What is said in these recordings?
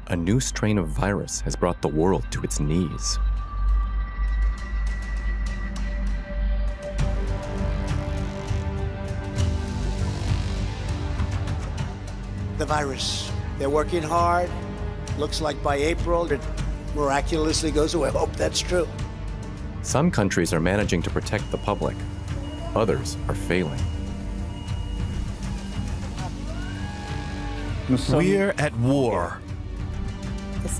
A new strain of virus has brought the world to its knees. The virus, they're working hard. Looks like by April, it miraculously goes away. I hope that's true. Some countries are managing to protect the public. Others are failing. We're at war.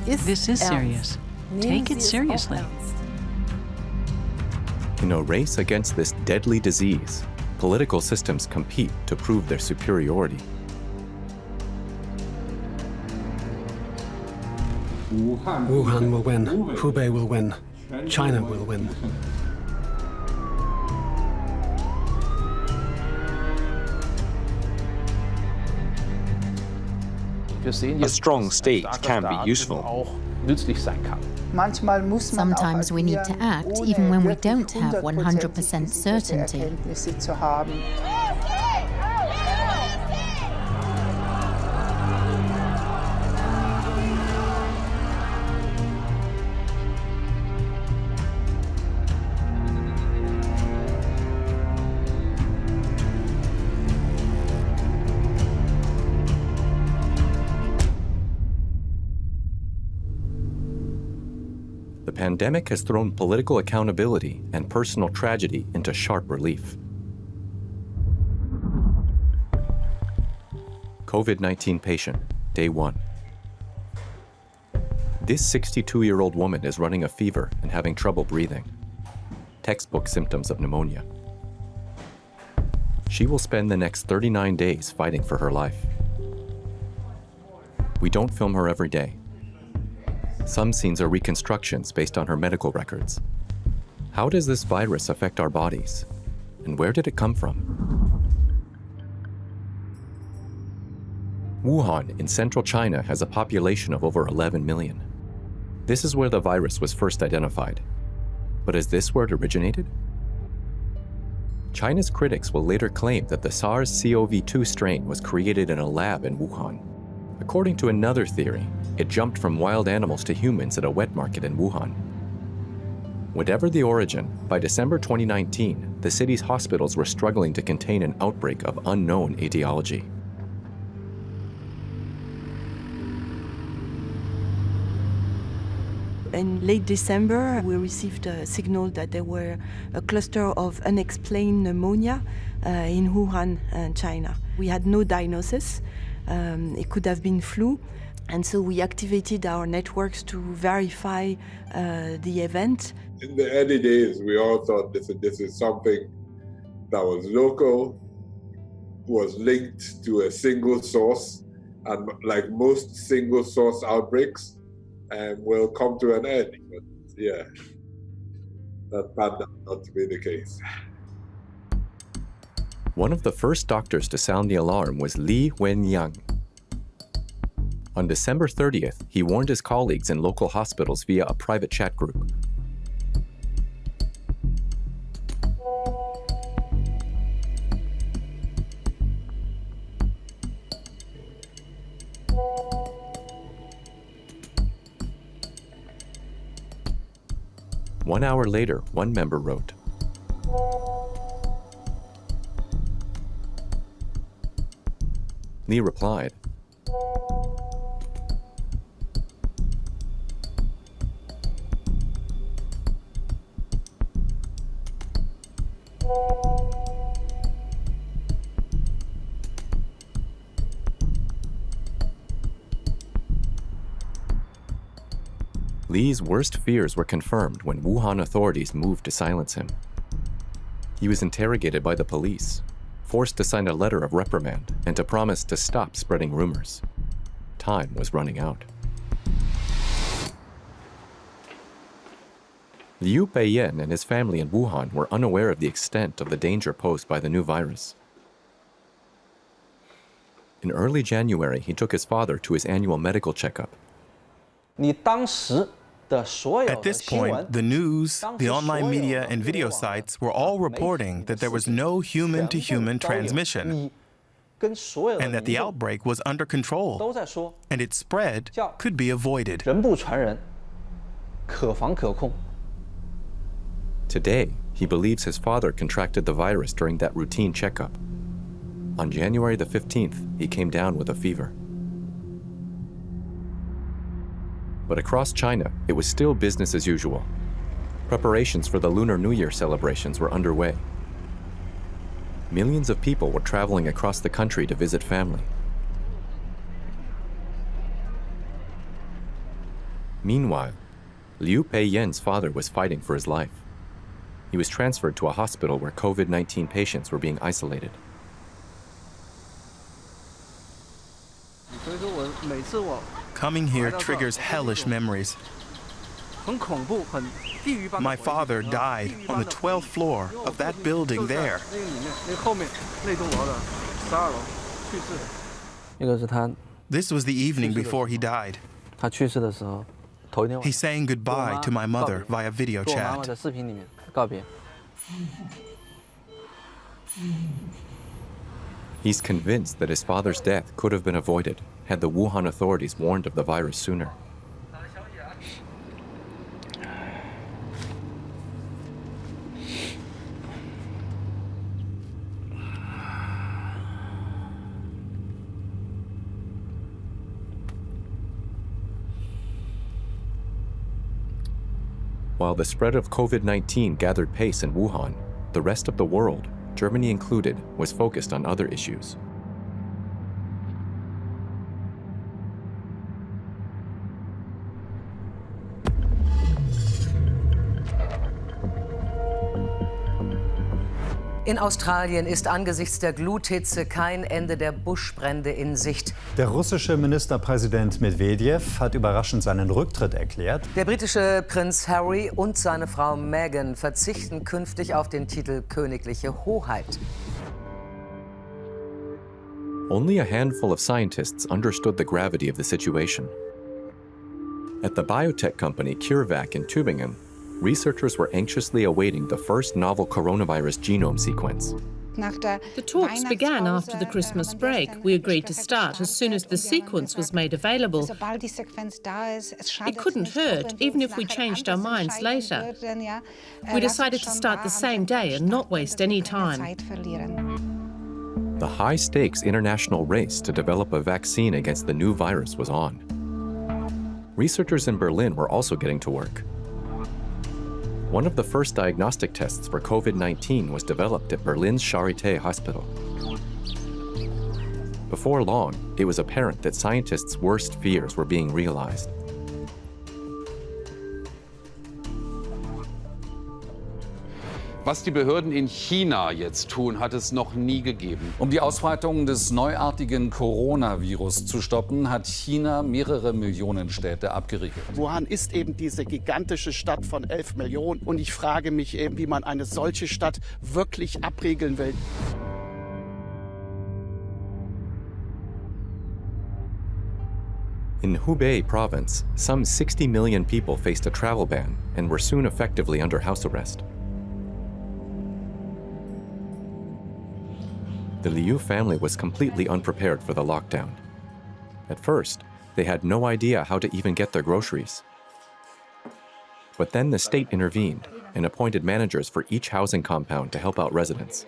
This is serious. Take it seriously. In a race against this deadly disease, political systems compete to prove their superiority. Wuhan will win. Hubei will win. China will win. A strong state can be useful. Sometimes we need to act even when we don't have 100% certainty. The pandemic has thrown political accountability and personal tragedy into sharp relief. COVID-19 patient, day 1. This 62-year-old woman is running a fever and having trouble breathing. Textbook symptoms of pneumonia. She will spend the next 39 days fighting for her life. We don't film her every day. Some scenes are reconstructions based on her medical records. How does this virus affect our bodies? And where did it come from? Wuhan in central China has a population of over 11 million. This is where the virus was first identified. But is this where it originated? China's critics will later claim that the SARS-CoV-2 strain was created in a lab in Wuhan. According to another theory, it jumped from wild animals to humans at a wet market in Wuhan. Whatever the origin, by December 2019, the city's hospitals were struggling to contain an outbreak of unknown etiology. In late December, we received a signal that there were a cluster of unexplained pneumonia in Wuhan, China. We had no diagnosis. It could have been flu. And so we activated our networks to verify the event. In the early days, we all thought this is something that was local, was linked to a single source, and like most single source outbreaks, will come to an end. But yeah, that turned out not to be the case. One of the first doctors to sound the alarm was Li Wenyang. On December 30th, he warned his colleagues in local hospitals via a private chat group. One hour later, one member wrote, Li replied, Li's worst fears were confirmed when Wuhan authorities moved to silence him. He was interrogated by the police, forced to sign a letter of reprimand and to promise to stop spreading rumors. Time was running out. Liu Peiyan and his family in Wuhan were unaware of the extent of the danger posed by the new virus. In early January, he took his father to his annual medical checkup. At this point, the news, the online media, and video sites were all reporting that there was no human-to-human transmission. and that the outbreak was under control, and its spread could be avoided. Today, he believes his father contracted the virus during that routine checkup. On January the 15th, he came down with a fever. But across China, it was still business as usual. Preparations for the Lunar New Year celebrations were underway. Millions of people were traveling across the country to visit family. Meanwhile, Liu Peiyen's father was fighting for his life. He was transferred to a hospital where COVID-19 patients were being isolated. Coming here triggers hellish memories. My father died on the 12th floor of that building there. This was the evening before he died. He's saying goodbye to my mother via video chat. He's convinced that his father's death could have been avoided had the Wuhan authorities warned of the virus sooner. While the spread of COVID-19 gathered pace in Wuhan, the rest of the world, Germany included, was focused on other issues. In Australien ist angesichts der Gluthitze kein Ende der Buschbrände in Sicht. Der russische Ministerpräsident Medvedev hat überraschend seinen Rücktritt erklärt. Der britische Prinz Harry und seine Frau Meghan verzichten künftig auf den Titel königliche Hoheit. Only a handful of scientists understood the gravity of the situation. At the biotech company CureVac in Tübingen, researchers were anxiously awaiting the first novel coronavirus genome sequence. The talks began after the Christmas break. We agreed to start as soon as the sequence was made available. It couldn't hurt, even if we changed our minds later. We decided to start the same day and not waste any time. The high-stakes international race to develop a vaccine against the new virus was on. Researchers in Berlin were also getting to work. One of the first diagnostic tests for COVID-19 was developed at Berlin's Charité hospital. Before long, it was apparent that scientists' worst fears were being realized. Was die Behörden in China jetzt tun, hat es noch nie gegeben. Um die Ausbreitung des neuartigen Coronavirus zu stoppen, hat China mehrere Millionen Städte abgeriegelt. Wuhan ist eben diese gigantische Stadt von 11 Millionen. Und ich frage mich eben, wie man eine solche Stadt wirklich abriegeln will. In Hubei province, some 60 million people faced a travel ban and were soon effectively under house arrest. The Liu family was completely unprepared for the lockdown. At first, they had no idea how to even get their groceries. But then the state intervened and appointed managers for each housing compound to help out residents.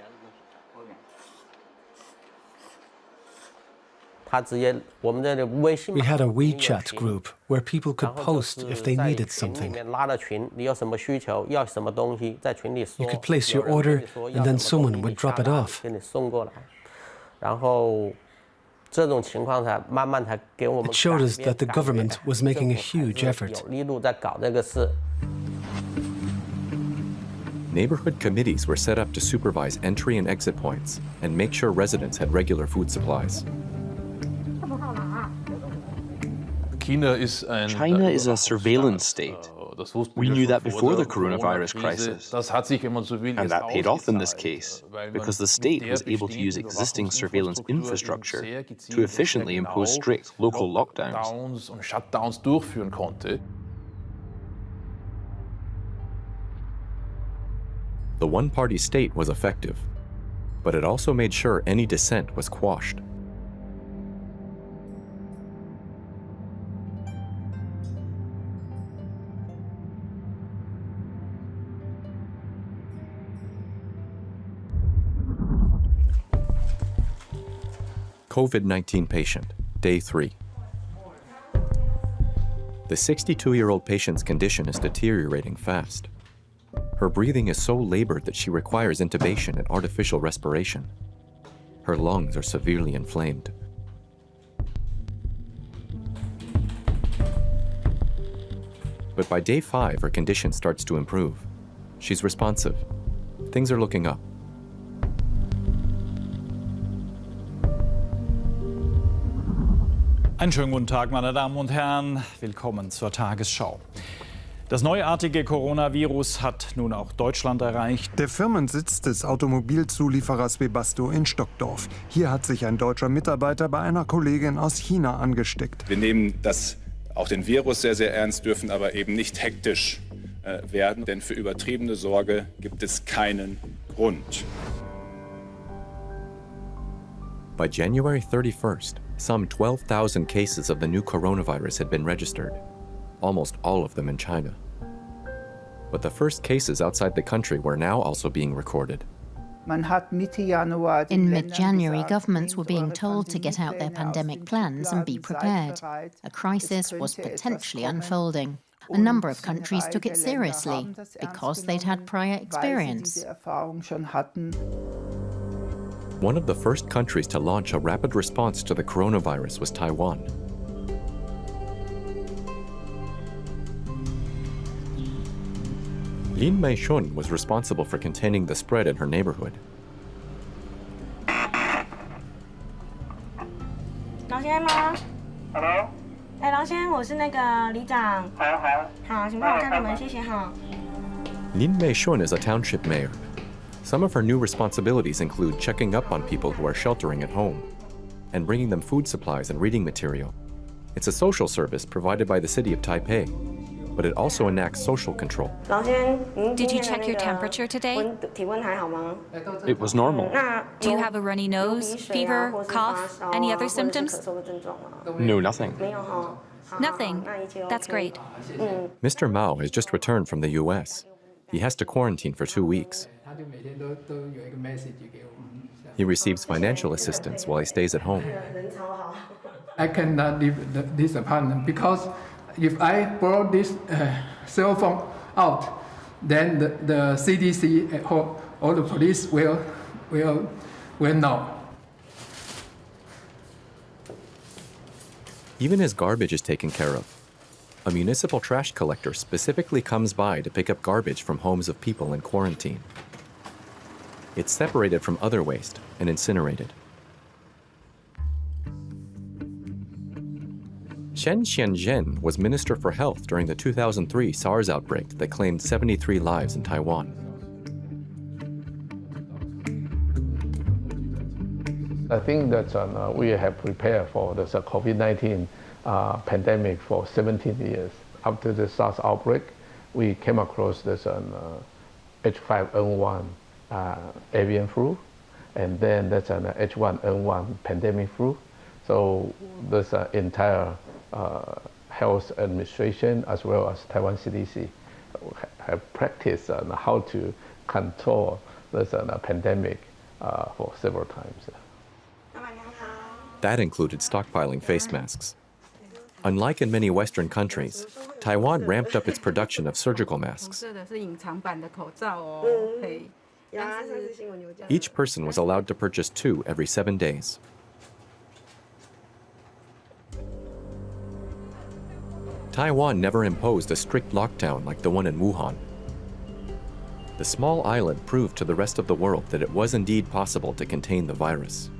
We had a WeChat group where people could post if they needed something. You could place your order and then someone would drop it off. It showed us that the government was making a huge effort. Neighborhood committees were set up to supervise entry and exit points and make sure residents had regular food supplies. China is a surveillance state. We knew that before the coronavirus crisis. And that paid off in this case, because the state was able to use existing surveillance infrastructure to efficiently impose strict local lockdowns. The one-party state was effective. but it also made sure any dissent was quashed. COVID-19 patient, day 3. The 62-year-old patient's condition is deteriorating fast. Her breathing is so labored that she requires intubation and artificial respiration. Her lungs are severely inflamed. But by day 5, her condition starts to improve. She's responsive. Things are looking up. Einen schönen guten Tag, meine Damen und Herren. Willkommen zur Tagesschau. Das neuartige Coronavirus hat nun auch Deutschland erreicht. Der Firmensitz des Automobilzulieferers Webasto in Stockdorf. Hier hat sich ein deutscher Mitarbeiter bei einer Kollegin aus China angesteckt. Wir nehmen auch den Virus sehr, sehr ernst, dürfen aber eben nicht hektisch werden, denn für übertriebene Sorge gibt es keinen Grund. By January 31st, some 12,000 cases of the new coronavirus had been registered, almost all of them in China. But the first cases outside the country were now also being recorded. In mid-January, governments were being told to get out their pandemic plans and be prepared. A crisis was potentially unfolding. A number of countries took it seriously because they'd had prior experience. One of the first countries to launch a rapid response to the coronavirus was Taiwan. Lin Meishun was responsible for containing the spread in her neighborhood. Hello? 老先生，我是那个里长。好，请帮我开个门，谢谢哈。 Lin Meishun is a township mayor. Some of her new responsibilities include checking up on people who are sheltering at home and bringing them food supplies and reading material. It's a social service provided by the city of Taipei, but it also enacts social control. Did you check your temperature today? It was normal. Do you have a runny nose, fever, cough, any other symptoms? No, nothing. Nothing. That's great. Mr. Mao has just returned from the US. He has to quarantine for 2 weeks. He receives financial assistance while he stays at home. I cannot leave this apartment because if I borrow this cell phone out, then the CDC or the police will know. Even his garbage is taken care of. A municipal trash collector specifically comes by to pick up garbage from homes of people in quarantine. It's separated from other waste and incinerated. Shen Xianzhen was Minister for Health during the 2003 SARS outbreak that claimed 73 lives in Taiwan. I think that we have prepared for the COVID-19 pandemic for 17 years. After the SARS outbreak, we came across this H5N1 avian flu, and then that's an H1N1 pandemic flu. So this entire health administration as well as Taiwan CDC have practiced on how to control this pandemic for several times. That included stockpiling face masks. Unlike in many Western countries, Taiwan ramped up its production of surgical masks. Each person was allowed to purchase 2 every 7 days. Taiwan never imposed a strict lockdown like the one in Wuhan. The small island proved to the rest of the world that it was indeed possible to contain the virus.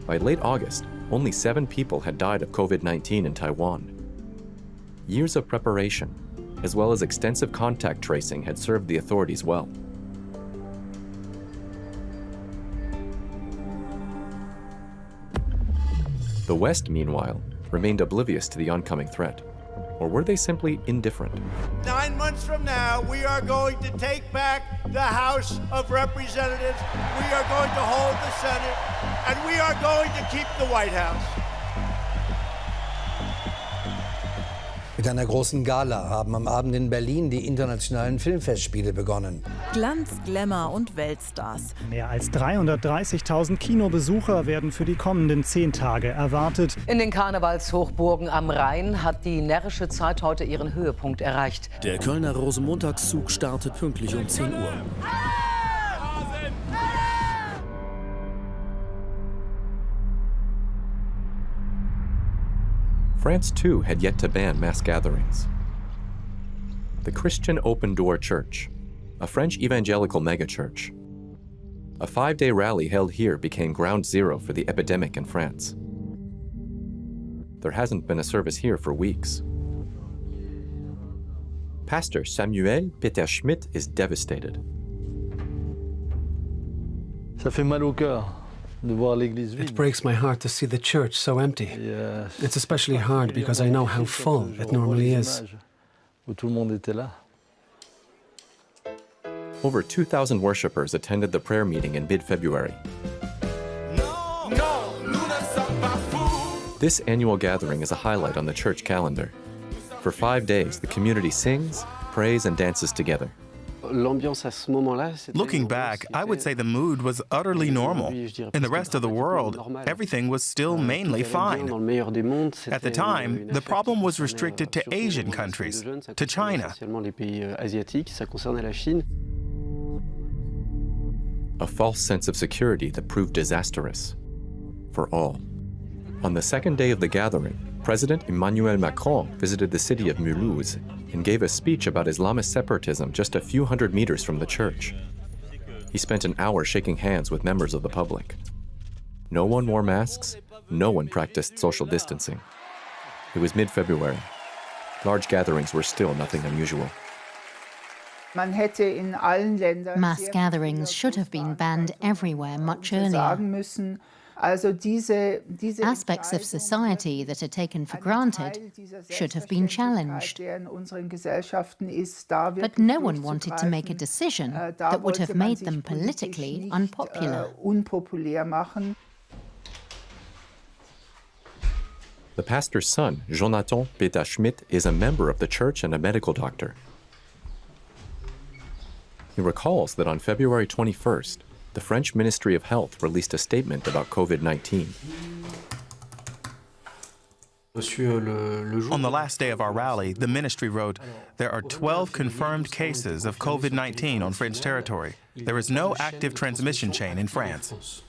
By late August, only 7 people had died of COVID-19 in Taiwan. Years of preparation, as well as extensive contact tracing, had served the authorities well. The West, meanwhile, remained oblivious to the oncoming threat. Or were they simply indifferent? 9 months from now, we are going to take back the House of Representatives. We are going to hold the Senate, and we are going to keep the White House. Mit einer großen Gala haben am Abend in Berlin die internationalen Filmfestspiele begonnen. Glanz, Glamour und Weltstars. Mehr als 330.000 Kinobesucher werden für die kommenden 10 Tage erwartet. In den Karnevalshochburgen am Rhein hat die närrische Zeit heute ihren Höhepunkt erreicht. Der Kölner Rosenmontagszug startet pünktlich um 10 Uhr. France, too, had yet to ban mass gatherings. The Christian Open Door Church, a French evangelical megachurch. A 5-day rally held here became ground zero for the epidemic in France. There hasn't been a service here for weeks. Pastor Samuel Peter Schmidt is devastated. Ça fait mal au cœur. It breaks my heart to see the church so empty. It's especially hard because I know how full it normally is. Over 2,000 worshippers attended the prayer meeting in mid-February. This annual gathering is a highlight on the church calendar. For 5 days, the community sings, prays, and dances together. Looking back, I would say the mood was utterly normal. In the rest of the world, everything was still mainly fine. At the time, the problem was restricted to Asian countries, to China. A false sense of security that proved disastrous for all. On the second day of the gathering, President Emmanuel Macron visited the city of Mulhouse and gave a speech about Islamist separatism just a few hundred meters from the church. He spent an hour shaking hands with members of the public. No one wore masks, no one practiced social distancing. It was mid-February. Large gatherings were still nothing unusual. Mass gatherings should have been banned everywhere much earlier. Aspects of society that are taken for granted should have been challenged. But no one wanted to make a decision that would have made them politically unpopular. The pastor's son, Jonathan Peter Schmidt, is a member of the church and a medical doctor. He recalls that on February 21st, the French Ministry of Health released a statement about COVID-19. On the last day of our rally, the ministry wrote, "There are 12 confirmed cases of COVID-19 on French territory. There is no active transmission chain in France."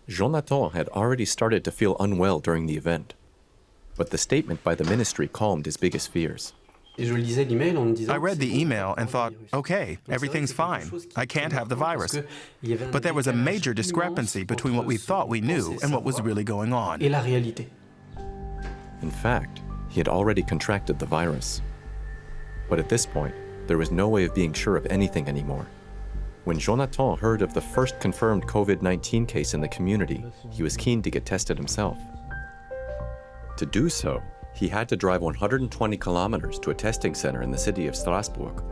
Jonathan had already started to feel unwell during the event, but the statement by the ministry calmed his biggest fears. I read the email and thought, okay, everything's fine. I can't have the virus. But there was a major discrepancy between what we thought we knew and what was really going on. In fact, he had already contracted the virus. But at this point, there was no way of being sure of anything anymore. When Jonathan heard of the first confirmed COVID-19 case in the community, he was keen to get tested himself. To do so, he had to drive 120 kilometers to a testing center in the city of Strasbourg.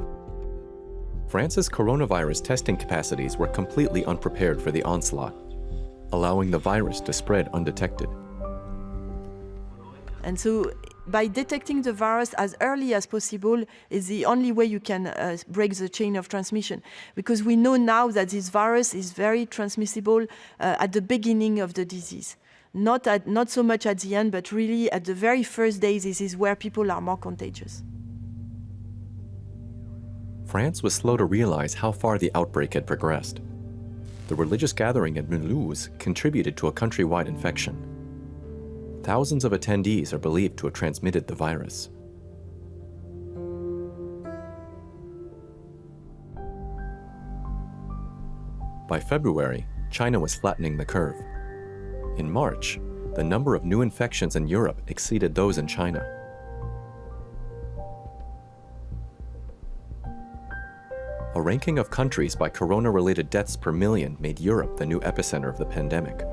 France's coronavirus testing capacities were completely unprepared for the onslaught, allowing the virus to spread undetected. And so by detecting the virus as early as possible is the only way you can break the chain of transmission. Because we know now that this virus is very transmissible at the beginning of the disease. Not so much at the end, but really at the very first days, this is where people are more contagious. France was slow to realize how far the outbreak had progressed. The religious gathering at Mulhouse contributed to a countrywide infection. Thousands of attendees are believed to have transmitted the virus. By February, China was flattening the curve. In March, the number of new infections in Europe exceeded those in China. A ranking of countries by corona-related deaths per million made Europe the new epicenter of the pandemic.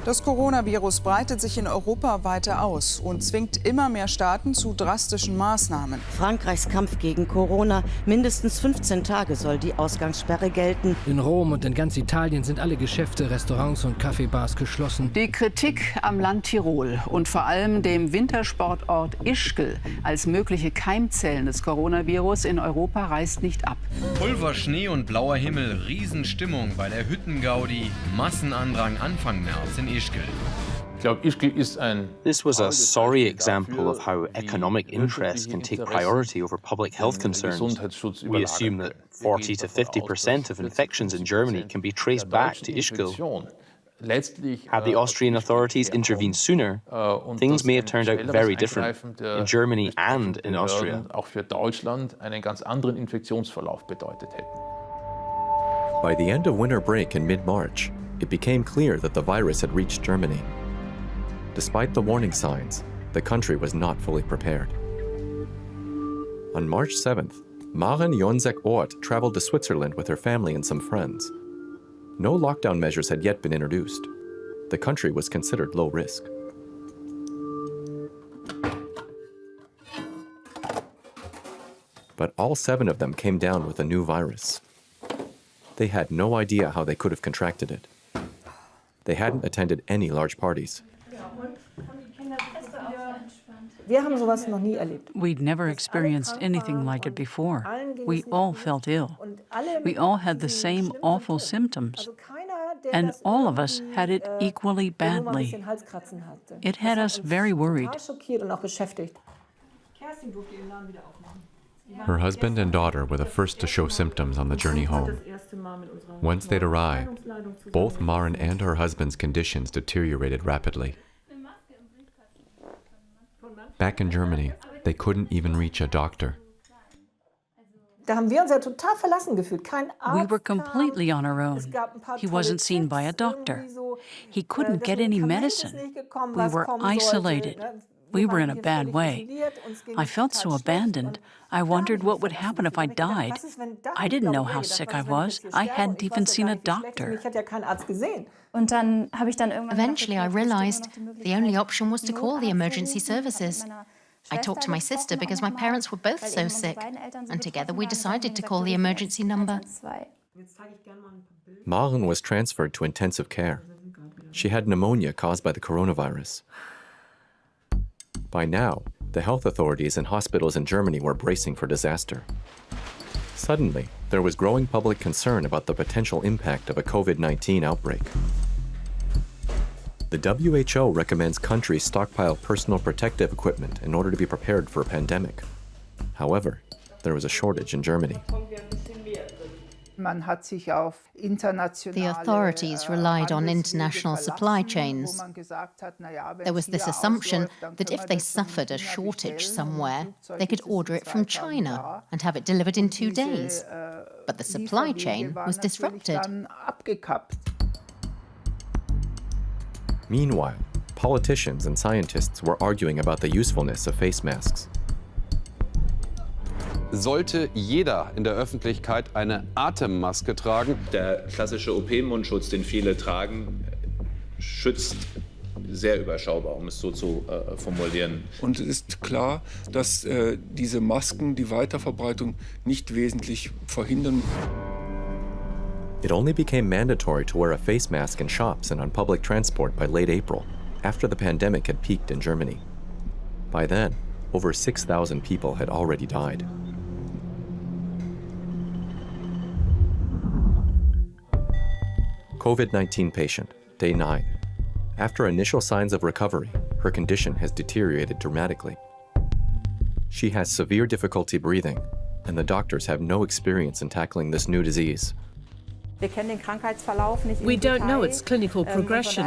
Das Coronavirus breitet sich in Europa weiter aus und zwingt immer mehr Staaten zu drastischen Maßnahmen. Frankreichs Kampf gegen Corona. Mindestens 15 Tage soll die Ausgangssperre gelten. In Rom und in ganz Italien sind alle Geschäfte, Restaurants und Kaffeebars geschlossen. Die Kritik am Land Tirol und vor allem dem Wintersportort Ischgl als mögliche Keimzellen des Coronavirus in Europa reißt nicht ab. Pulver, Schnee und blauer Himmel, Riesenstimmung bei der Hüttengaudi, Massenandrang Anfang März in Ischgl. This was a sorry example of how economic interests can take priority over public health concerns. We assume that 40 to 50% of infections in Germany can be traced back to Ischgl. Had the Austrian authorities intervened sooner, things may have turned out very different in Germany and in Austria. By the end of winter break in mid-March, it became clear that the virus had reached Germany. Despite the warning signs, the country was not fully prepared. On March 7th, Maren Jonsek-Ort traveled to Switzerland with her family and some friends. No lockdown measures had yet been introduced. The country was considered low risk. But all 7 of them came down with a new virus. They had no idea how they could have contracted it. They hadn't attended any large parties. We'd never experienced anything like it before. We all felt ill. We all had the same awful symptoms. And all of us had it equally badly. It had us very worried. Her husband and daughter were the first to show symptoms on the journey home. Once they'd arrived, both Maren and her husband's conditions deteriorated rapidly. Back in Germany, they couldn't even reach a doctor. We were completely on our own. He wasn't seen by a doctor. He couldn't get any medicine. We were isolated. We were in a bad way. I felt so abandoned. I wondered what would happen if I died. I didn't know how sick I was. I hadn't even seen a doctor. Eventually, I realized the only option was to call the emergency services. I talked to my sister because my parents were both so sick, and together we decided to call the emergency number. Maren was transferred to intensive care. She had pneumonia caused by the coronavirus. By now, the health authorities and hospitals in Germany were bracing for disaster. Suddenly, there was growing public concern about the potential impact of a COVID-19 outbreak. The WHO recommends countries stockpile personal protective equipment in order to be prepared for a pandemic. However, there was a shortage in Germany. The authorities relied on international supply chains. There was this assumption that if they suffered a shortage somewhere, they could order it from China and have it delivered in 2 days. But the supply chain was disrupted. Meanwhile, politicians and scientists were arguing about the usefulness of face masks. Sollte jeder in der Öffentlichkeit eine Atemmaske tragen? Der klassische OP-Mundschutz, den viele tragen, schützt sehr überschaubar, um es so zu formulieren. Und es ist klar, dass diese Masken die Weiterverbreitung nicht wesentlich verhindern. It only became mandatory to wear a face mask in shops and on public transport by late April, after the pandemic had peaked in Germany. By then, over 6,000 people had already died. COVID-19 patient, day 9. After initial signs of recovery, her condition has deteriorated dramatically. She has severe difficulty breathing, and the doctors have no experience in tackling this new disease. We don't know its clinical progression.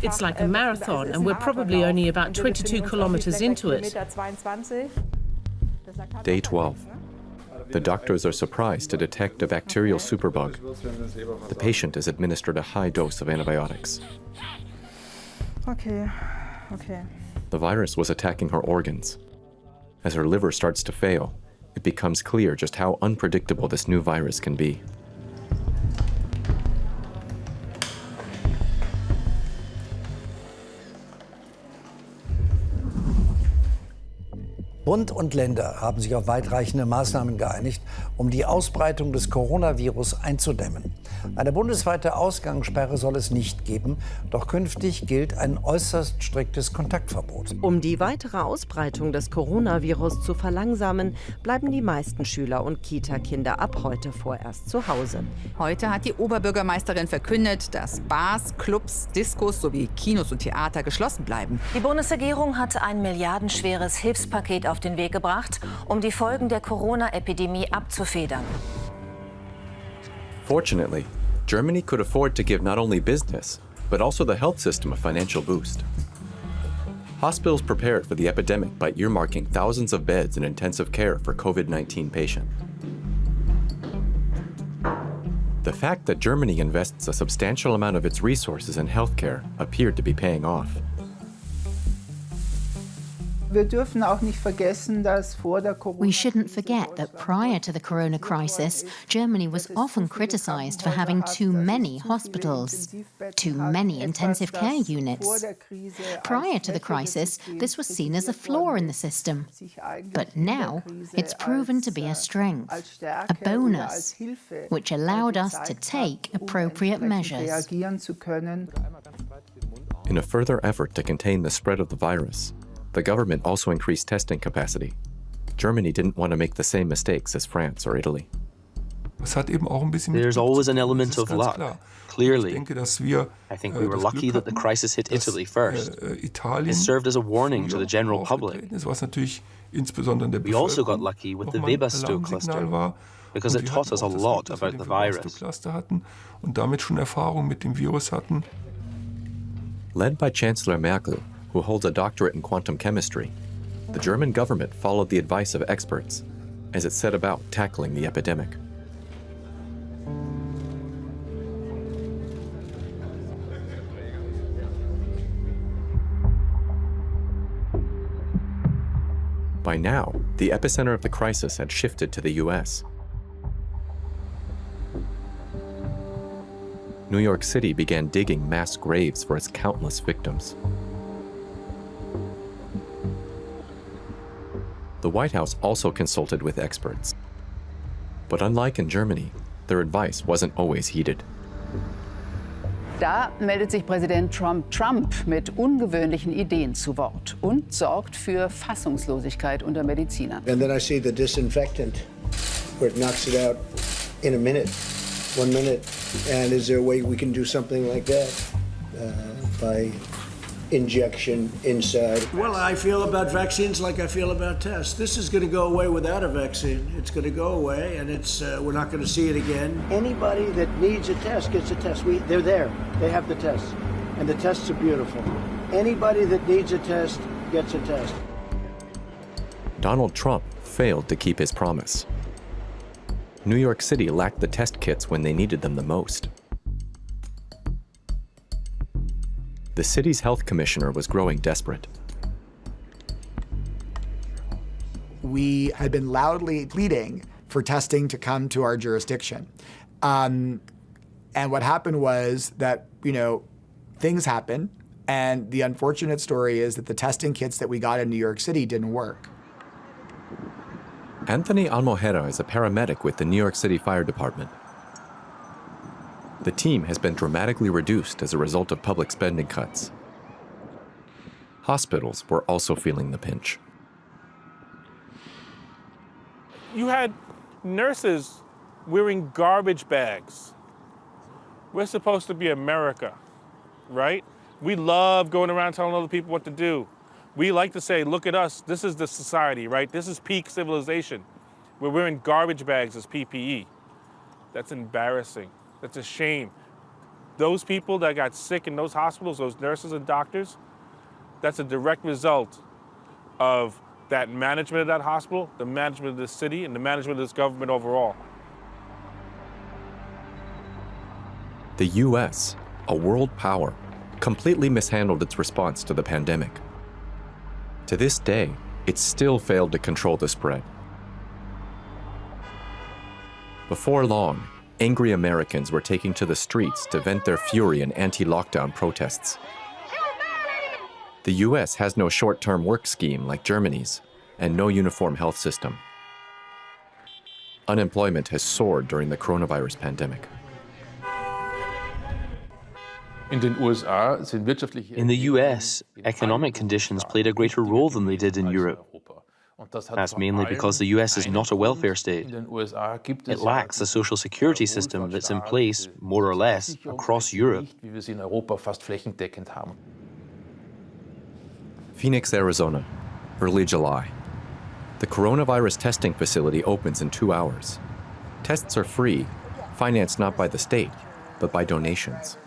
It's like a marathon, and we're probably only about 22 kilometers into it. Day 12. The doctors are surprised to detect a bacterial superbug. The patient is administered a high dose of antibiotics. Okay. The virus was attacking her organs. As her liver starts to fail, it becomes clear just how unpredictable this new virus can be. Bund und Länder haben sich auf weitreichende Maßnahmen geeinigt, um die Ausbreitung des Coronavirus einzudämmen. Eine bundesweite Ausgangssperre soll es nicht geben, doch künftig gilt ein äußerst striktes Kontaktverbot. Um die weitere Ausbreitung des Coronavirus zu verlangsamen, bleiben die meisten Schüler und Kita-Kinder ab heute vorerst zu Hause. Heute hat die Oberbürgermeisterin verkündet, dass Bars, Clubs, Diskos sowie Kinos und Theater geschlossen bleiben. Die Bundesregierung hat ein milliardenschweres Hilfspaket auf den Weg gebracht, um die Folgen der Corona-Epidemie abzufedern. Fortunately, Germany could afford to give not only business, but also the health system a financial boost. Hospitals prepared for the epidemic by earmarking thousands of beds in intensive care for COVID-19 patients. The fact that Germany invests a substantial amount of its resources in healthcare appeared to be paying off. Wir dürfen auch nicht vergessen, dass vor der We shouldn't forget that prior to the corona crisis, Germany was often criticized for having too many hospitals, too many intensive care units. Prior to the crisis, this was seen as a flaw in the system. But now, it's proven to be a strength, a bonus, which allowed us to take appropriate measures. In a further effort to contain the spread of the virus, the government also increased testing capacity. Germany didn't want to make the same mistakes as France or Italy. There's always an element of luck. Clearly, I think we were lucky that the crisis hit Italy first. It served as a warning to the general public. We also got lucky with the Weberstow cluster, because it taught us a lot about the virus. Led by Chancellor Merkel, who holds a doctorate in quantum chemistry, the German government followed the advice of experts as it set about tackling the epidemic. By now, the epicenter of the crisis had shifted to the US. New York City began digging mass graves for its countless victims. The White House also consulted with experts. But unlike in Germany, their advice wasn't always heeded. Da meldet sich Präsident Trump mit ungewöhnlichen Ideen zu Wort und sorgt für Fassungslosigkeit unter Medizinern. And then I see the disinfectant where it knocks it out in a minute, 1 minute. And is there a way we can do something like that by injection inside? Well, I feel about vaccines like I feel about tests. This is going to go away without a vaccine. It's going to go away, and we're not going to see it again. Anybody that needs a test gets a test. They're there. They have the tests, and the tests are beautiful. Anybody that needs a test gets a test. Donald Trump failed to keep his promise. New York City lacked the test kits when they needed them the most. The city's health commissioner was growing desperate. We had been loudly pleading for testing to come to our jurisdiction. And what happened was that, things happen. And the unfortunate story is that the testing kits that we got in New York City didn't work. Anthony Almojera is a paramedic with the New York City Fire Department. The team has been dramatically reduced as a result of public spending cuts. Hospitals were also feeling the pinch. You had nurses wearing garbage bags. We're supposed to be America, right? We love going around telling other people what to do. We like to say, look at us, this is the society, right? This is peak civilization. We're wearing garbage bags as PPE. That's embarrassing. That's a shame. Those people that got sick in those hospitals, those nurses and doctors, that's a direct result of that management of that hospital, the management of this city, and the management of this government overall. The US, a world power, completely mishandled its response to the pandemic. To this day, it still failed to control the spread. Before long, angry Americans were taking to the streets to vent their fury in anti-lockdown protests. The US has no short-term work scheme like Germany's, and no uniform health system. Unemployment has soared during the coronavirus pandemic. In the US, economic conditions played a greater role than they did in Europe. That's mainly because the US is not a welfare state. It lacks a social security system that's in place, more or less, across Europe. Phoenix, Arizona, early July. The coronavirus testing facility opens in 2 hours. Tests are free, financed not by the state, but by donations.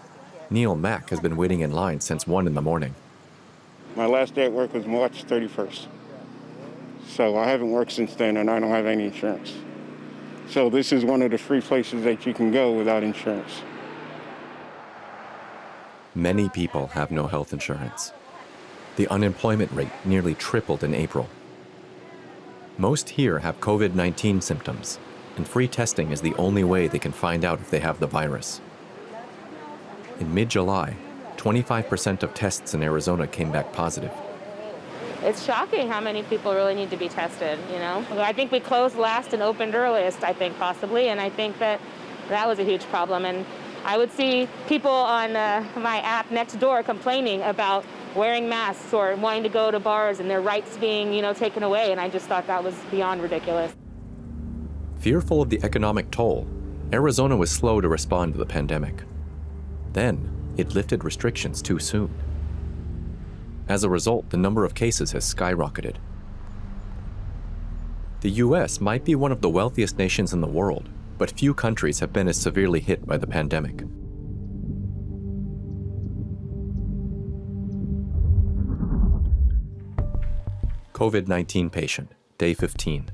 Neil Mack has been waiting in line since 1 in the morning. My last day at work was March 31st. So I haven't worked since then, and I don't have any insurance. So this is one of the free places that you can go without insurance. Many people have no health insurance. The unemployment rate nearly tripled in April. Most here have COVID-19 symptoms, and free testing is the only way they can find out if they have the virus. In mid-July, 25% of tests in Arizona came back positive. It's shocking how many people really need to be tested, you know? I think we closed last and opened earliest, I think, possibly, and I think that was a huge problem. And I would see people on my app next door complaining about wearing masks or wanting to go to bars and their rights being, taken away, and I just thought that was beyond ridiculous. Fearful of the economic toll, Arizona was slow to respond to the pandemic. Then, it lifted restrictions too soon. As a result, the number of cases has skyrocketed. The US might be one of the wealthiest nations in the world, but few countries have been as severely hit by the pandemic. COVID-19 patient, day 15.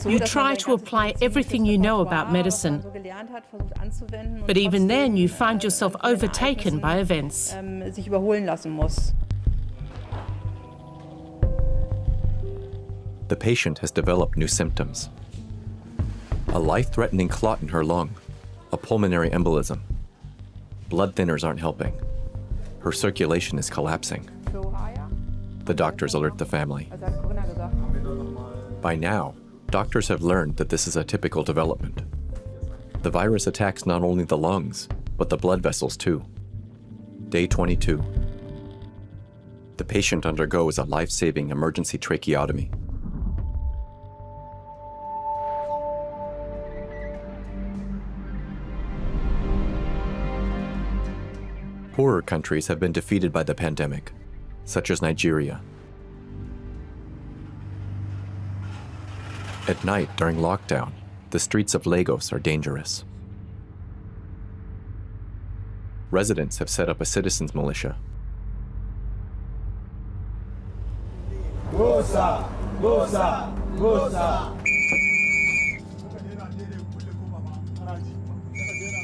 You try to apply everything you know about medicine, but even then you find yourself overtaken by events. The patient has developed new symptoms. A life-threatening clot in her lung, a pulmonary embolism. Blood thinners aren't helping. Her circulation is collapsing. The doctors alert the family. By now, doctors have learned that this is a typical development. The virus attacks not only the lungs, but the blood vessels too. Day 22. The patient undergoes a life-saving emergency tracheotomy. Poorer countries have been defeated by the pandemic, such as Nigeria. At night during lockdown, the streets of Lagos are dangerous. Residents have set up a citizens' militia. Gosa, gosa, gosa.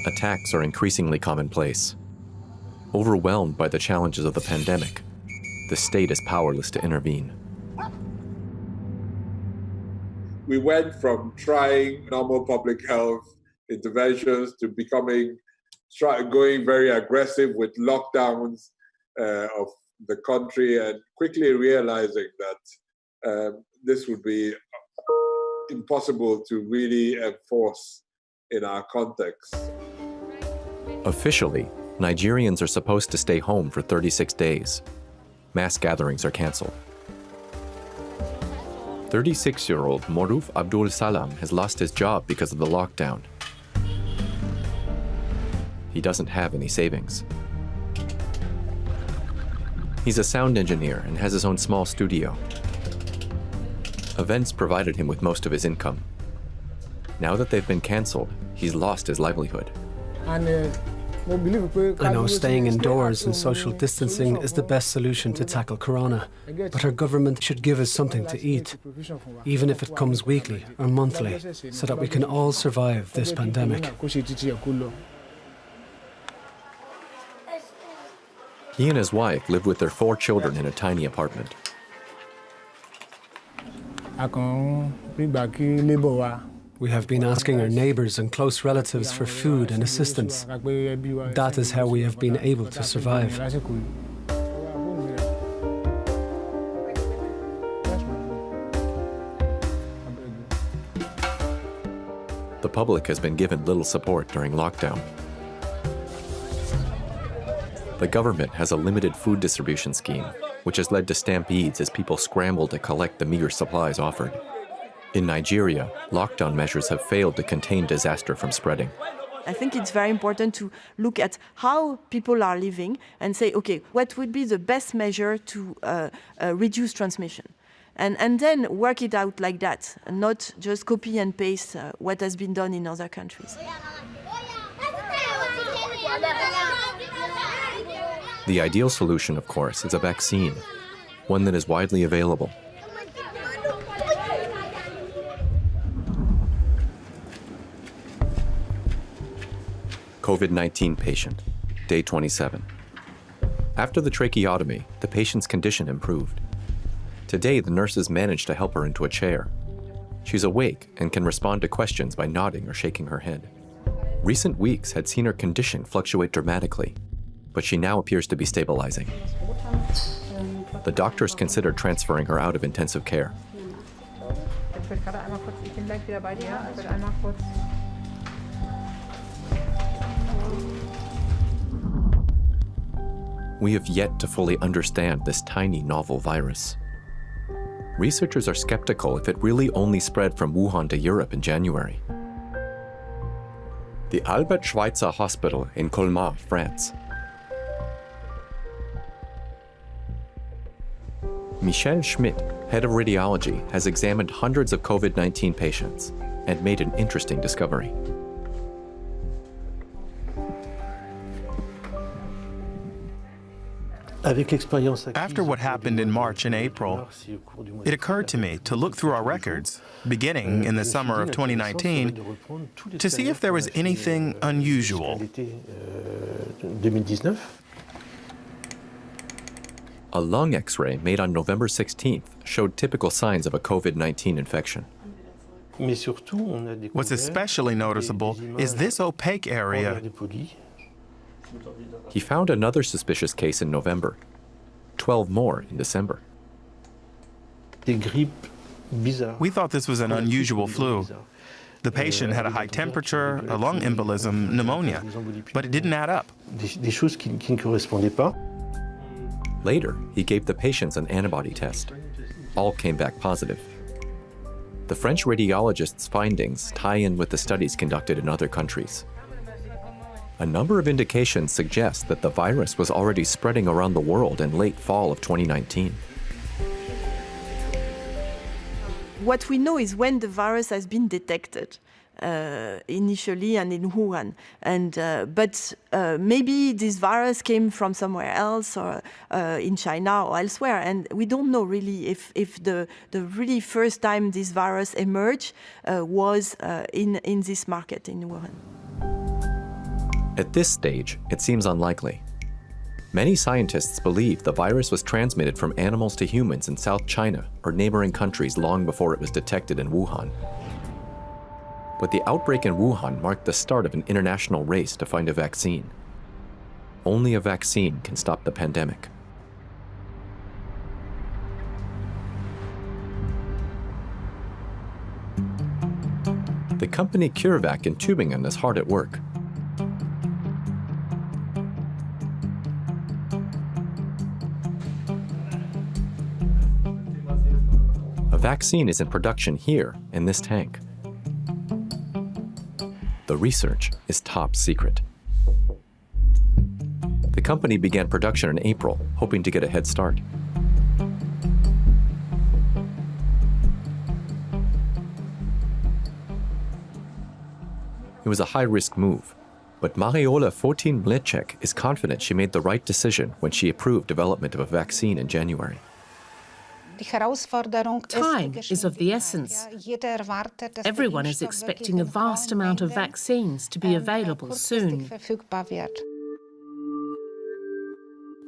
Attacks are increasingly commonplace. Overwhelmed by the challenges of the pandemic, the state is powerless to intervene. We went from trying normal public health interventions to going very aggressive with lockdowns of the country, and quickly realizing that this would be impossible to really enforce in our context. Officially, Nigerians are supposed to stay home for 36 days. Mass gatherings are canceled. 36-year-old Moruf Abdul Salam has lost his job because of the lockdown. He doesn't have any savings. He's a sound engineer and has his own small studio. Events provided him with most of his income. Now that they've been canceled, he's lost his livelihood. I know staying indoors and social distancing is the best solution to tackle corona, but our government should give us something to eat, even if it comes weekly or monthly, so that we can all survive this pandemic. He and his wife live with their 4 children in a tiny apartment. We have been asking our neighbors and close relatives for food and assistance. That is how we have been able to survive. The public has been given little support during lockdown. The government has a limited food distribution scheme, which has led to stampedes as people scramble to collect the meager supplies offered. In Nigeria, lockdown measures have failed to contain disaster from spreading. I think it's very important to look at how people are living and say, okay, what would be the best measure to reduce transmission? And then work it out like that, and not just copy and paste what has been done in other countries. The ideal solution, of course, is a vaccine, one that is widely available. COVID-19 patient, day 27. After the tracheotomy, the patient's condition improved. Today, the nurses managed to help her into a chair. She's awake and can respond to questions by nodding or shaking her head. Recent weeks had seen her condition fluctuate dramatically, but she now appears to be stabilizing. The doctors considered transferring her out of intensive care. We have yet to fully understand this tiny novel virus. Researchers are skeptical if it really only spread from Wuhan to Europe in January. The Albert Schweitzer Hospital in Colmar, France. Michel Schmidt, head of radiology, has examined hundreds of COVID-19 patients and made an interesting discovery. After what happened in March and April, it occurred to me to look through our records, beginning in the summer of 2019, to see if there was anything unusual. A lung X-ray made on November 16th showed typical signs of a COVID-19 infection. What's especially noticeable is this opaque area. He found another suspicious case in November, 12 more in December. We thought this was an unusual flu. The patient had a high temperature, a lung embolism, pneumonia, but it didn't add up. Later, he gave the patients an antibody test. All came back positive. The French radiologist's findings tie in with the studies conducted in other countries. A number of indications suggest that the virus was already spreading around the world in late fall of 2019. What we know is when the virus has been detected, initially and in Wuhan. But maybe this virus came from somewhere else, or in China or elsewhere. And we don't know really if the really first time this virus emerged was in this market in Wuhan. At this stage, it seems unlikely. Many scientists believe the virus was transmitted from animals to humans in South China or neighboring countries long before it was detected in Wuhan. But the outbreak in Wuhan marked the start of an international race to find a vaccine. Only a vaccine can stop the pandemic. The company CureVac in Tübingen is hard at work. A vaccine is in production here in this tank. The research is top secret. The company began production in April, hoping to get a head start. It was a high-risk move, but Mariola Fotin-Mleczek is confident she made the right decision when she approved development of a vaccine in January. Time is of the essence. Everyone is expecting a vast amount of vaccines to be available soon.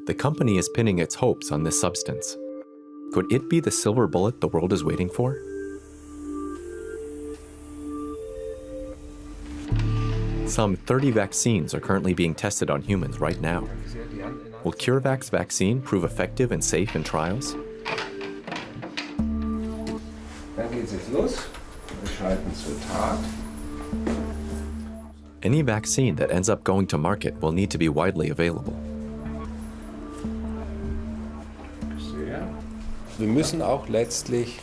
The company is pinning its hopes on this substance. Could it be the silver bullet the world is waiting for? Some 30 vaccines are currently being tested on humans right now. Will CureVac's vaccine prove effective and safe in trials? Dann geht's jetzt los. Wir schalten zur Tat. Any vaccine that ends up going to market will need to be widely available. Wir müssen auch letztlich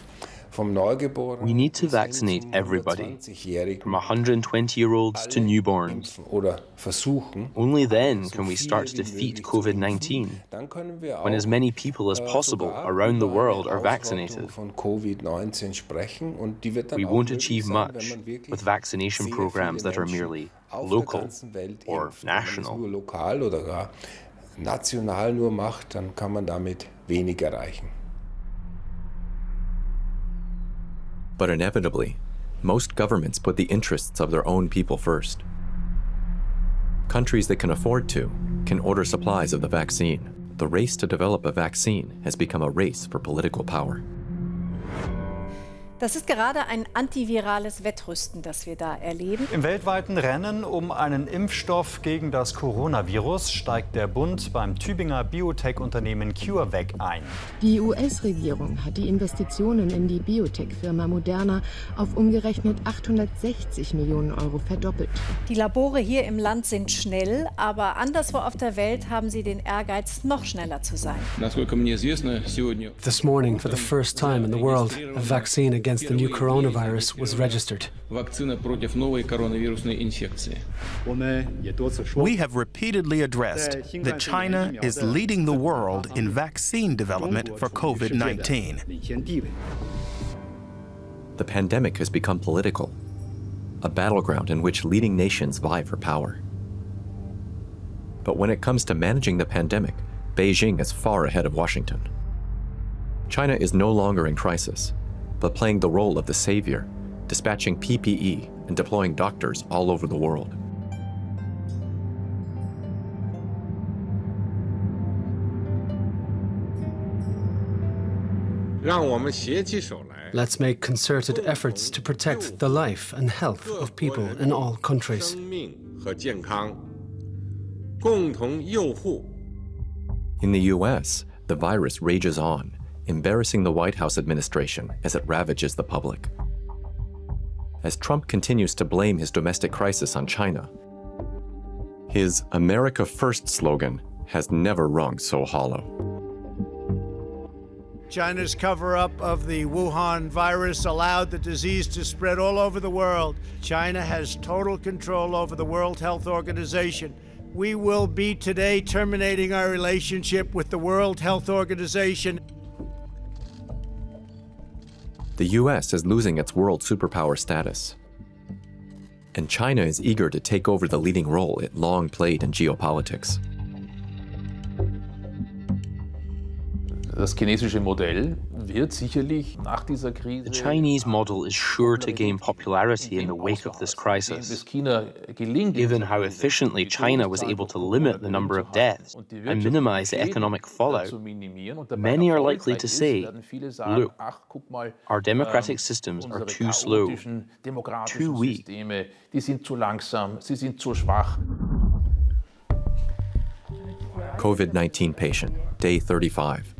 vom Neugeborenen We need to vaccinate everybody, from 120-year-olds to newborns. oder versuchen. Only then can we start to defeat COVID-19, when as many people as possible around the world are vaccinated. Von Covid-19 sprechen und die wird dann We auch won't möglich achieve sein, much wenn man wirklich with vaccination sehr programs viele that are Menschen merely auf local der ganzen Welt or impfen. Wenn man es national. nur lokal oder gar national nur macht, dann kann man damit wenig erreichen. But inevitably, most governments put the interests of their own people first. Countries that can afford to can order supplies of the vaccine. The race to develop a vaccine has become a race for political power. Das ist gerade ein antivirales Wettrüsten, das wir da erleben. Im weltweiten Rennen um einen Impfstoff gegen das Coronavirus steigt der Bund beim Tübinger Biotech-Unternehmen CureVac ein. Die US-Regierung hat die Investitionen in die Biotech-Firma Moderna auf umgerechnet 860 Millionen Euro verdoppelt. Die Labore hier im Land sind schnell, aber anderswo auf der Welt haben sie den Ehrgeiz, noch schneller zu sein. This morning, for the first time in the world, a vaccine against the new coronavirus was registered. We have repeatedly addressed that China is leading the world in vaccine development for COVID-19. The pandemic has become political, a battleground in which leading nations vie for power. But when it comes to managing the pandemic, Beijing is far ahead of Washington. China is no longer in crisis, but playing the role of the savior, dispatching PPE and deploying doctors all over the world. Let's make concerted efforts to protect the life and health of people in all countries. In the US, the virus rages on, embarrassing the White House administration as it ravages the public. As Trump continues to blame his domestic crisis on China, his America First slogan has never rung so hollow. China's cover-up of the Wuhan virus allowed the disease to spread all over the world. China has total control over the World Health Organization. We will be today terminating our relationship with the World Health Organization. The US is losing its world superpower status. And China is eager to take over the leading role it long played in geopolitics. Das chinesische Modell wird sicherlich nach dieser Krise. The Chinese model is sure to gain popularity in the wake of this crisis. Given how efficiently China was able to limit the number of deaths and minimize the economic fallout, many are likely to say, look, our democratic systems are too slow, too weak. Die sind zu langsam, sie sind zu schwach. COVID-19 patient, day 35.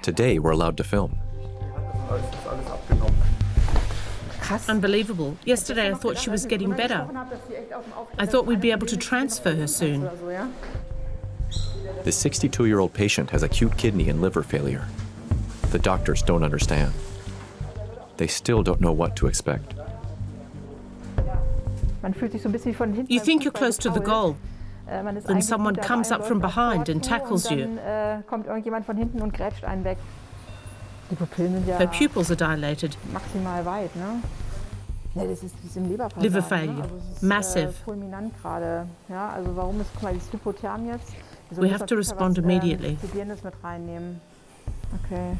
Today, we're allowed to film. Unbelievable. Yesterday I thought she was getting better. I thought we'd be able to transfer her soon. The 62-year-old patient has acute kidney and liver failure. The doctors don't understand. They still don't know what to expect. You think you're close to the goal. Then someone comes up from behind and tackles you. Her pupils are dilated. Liver failure, massive. We have to respond immediately. Okay.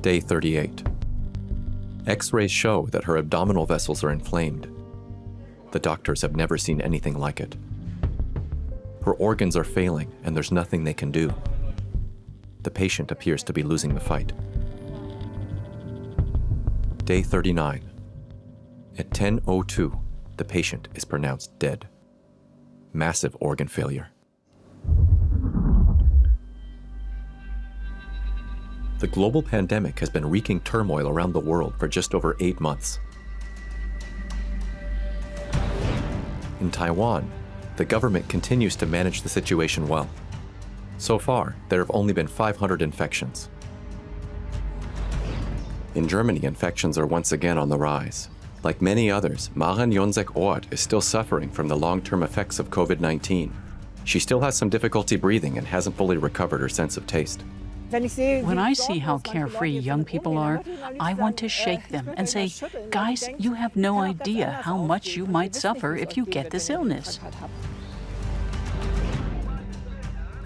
Day 38. X-rays show that her abdominal vessels are inflamed. The doctors have never seen anything like it. Her organs are failing, and there's nothing they can do. The patient appears to be losing the fight. Day 39. At 10:02, the patient is pronounced dead. Massive organ failure. the global pandemic has been wreaking turmoil around the world for just over 8 months. In Taiwan, the government continues to manage the situation well. So far, there have only been 500 infections. In Germany, infections are once again on the rise. Like many others, Maren Jonsek-Ort is still suffering from the long-term effects of COVID-19. She still has some difficulty breathing and hasn't fully recovered her sense of taste. When I see how carefree young people are, I want to shake them and say, guys, you have no idea how much you might suffer if you get this illness.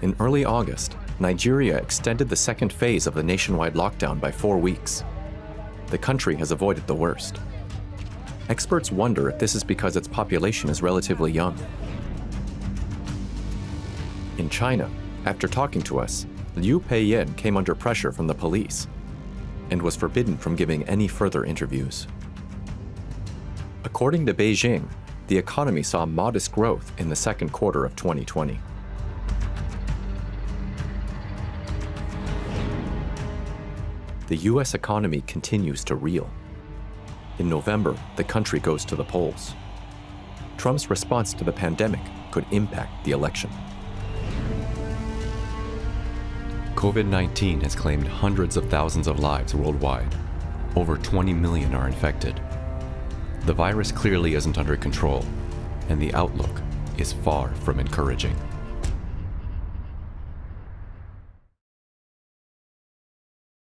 In early August, Nigeria extended the second phase of the nationwide lockdown by 4 weeks. The country has avoided the worst. Experts wonder if this is because its population is relatively young. In China, after talking to us, Liu Peiyin came under pressure from the police and was forbidden from giving any further interviews. According to Beijing, the economy saw modest growth in the second quarter of 2020. The US economy continues to reel. In November, the country goes to the polls. Trump's response to the pandemic could impact the election. COVID-19 has claimed hundreds of thousands of lives worldwide. Over 20 million are infected. The virus clearly isn't under control, and the outlook is far from encouraging.